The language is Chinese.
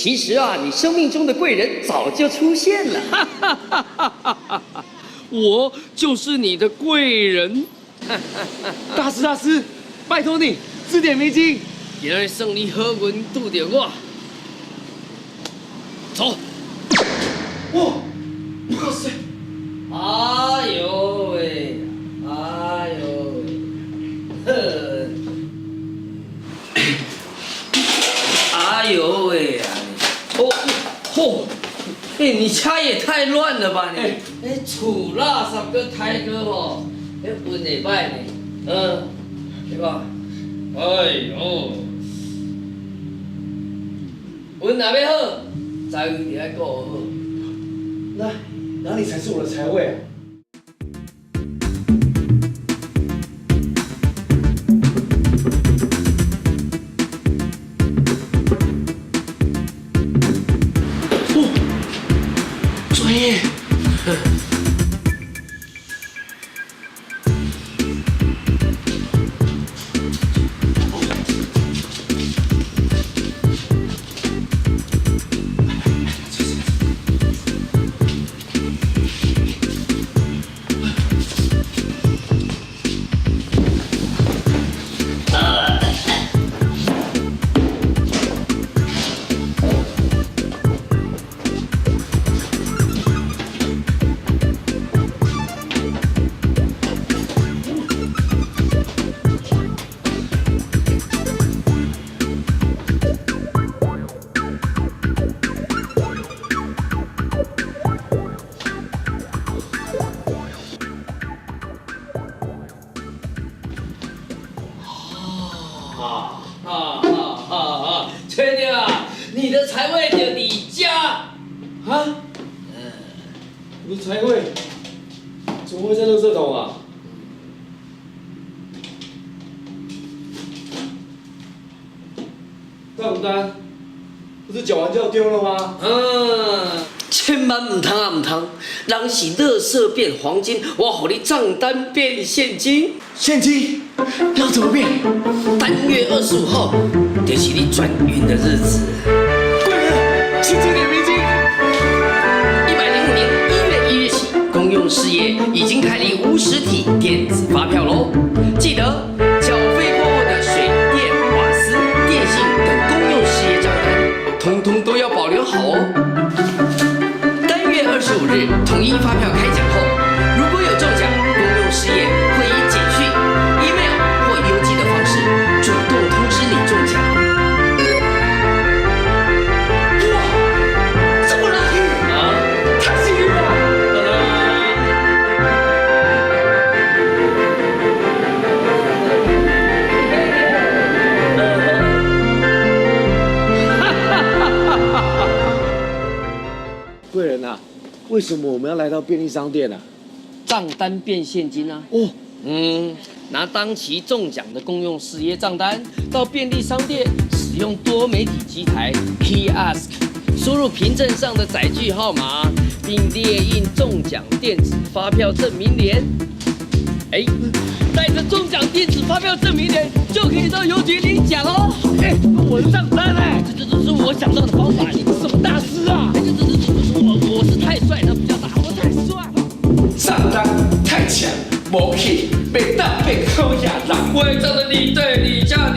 其实啊，你生命中的贵人早就出现了。我就是你的贵人。大师，拜托你指点迷津。今日胜利好运拄着我，走。哇塞！哎呦喂！哎呦喂！呵！哎呦喂呀！你家也太乱了吧你！厝垃圾搁抬个吼，运会歹呢。对吧？哎呦！运若要好，财运就要顾好。那哪里才是我的财位啊？专业。确定啊？你的财位就你家啊？我的财位怎么会在垃圾桶啊？账单不是缴完就要丢了吗？千万唔通啊唔通，人是垃圾变黄金，我予你账单变现金。现金要怎么变？3月25号就是你转运的日子。贵人，请指点迷津。105年1月1日起，公用事业已经开立无实体电子发票喽。记得缴费过后的水电、瓦斯、电信等公用事业账单，通通都要保留好哦。3月25日统一发票开奖后，如果有中奖，公用事业会以简讯、email 或邮寄的方式主动通知你中奖。哇，这么 lucky 啊！太幸运了！贵人啊，为什么我们要来到便利商店啊？账单变现金啊！拿当期中奖的公用事业账单到便利商店，使用多媒体机台 kiosk 输入凭证上的载具号码，并列印中奖电子发票证明联。带着中奖电子发票证明联就可以到邮局领奖哦。我的账单这是我想到的方法。你什么大师啊？我是太帅，那比较大，我太帅了。账单太强，没去，被当被扣押了。违章的你对你家